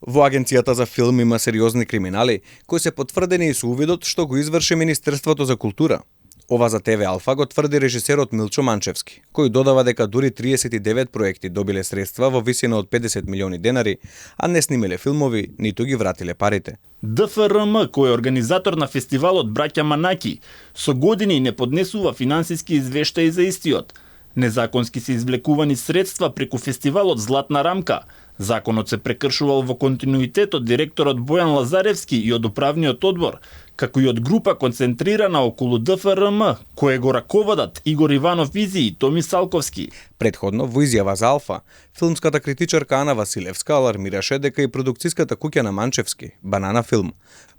Во Агенцијата за филм има сериозни криминали, кои се потврдени и со увидот што го изврши Министерството за култура. Ова за ТВ Алфа го тврди режисерот Милчо Манчевски, кој додава дека дури 39 проекти добиле средства во висина од 50 милиони денари, а не снимеле филмови, ниту ги вратиле парите. ДФРМ, кој е организатор на фестивалот Браќа Манаки, со години не поднесува финансиски извештаи за истиот. Незаконски се извлекувани средства преку фестивалот Златна рамка. Законот се прекршувал во континуитет од директорот Бојан Лазаревски и од управниот одбор, како и од група концентрирана околу ДФРМ, кој го раководат Игор Иванов Изи и Томи Салковски. Предходно, во изјава за Алфа, филмската критичарка Ана Василевска алармираше дека и продукцијската куќа на Манчевски, Банана Филм,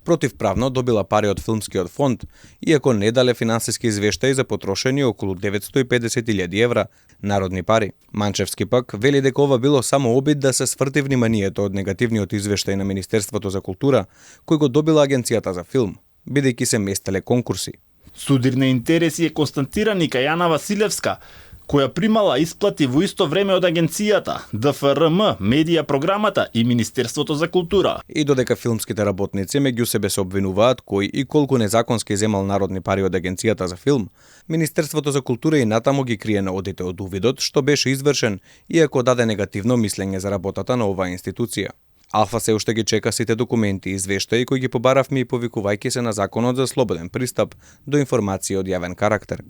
противправно добила пари од филмскиот фонд, иако не дале финансиски извештаи за потрошени околу 950.000 евра народни пари. Манчевски пак вели дека ова било само обид да се сврти вниманието од негативниот извештај на Министерството за култура, кој го добила Агенцијата за филм, бидејќи се местеле конкурси. Судир на интереси е констатиран и кај Ана Василевска, која примала исплати во исто време од агенцијата, ДФРМ, медија програмата и Министерството за култура. И додека филмските работници меѓу себе се обвинуваат кој и колку незаконски земал народни пари од Агенцијата за филм, Министерството за култура и натаму ги крие наодите од увидот што беше извршен, иако даде негативно мислење за работата на оваа институција. Алфа се уште ги чека сите документи и извештаи кои ги побаравме и повикувајќи се на Законот за слободен пристап до информации од јавен карактер.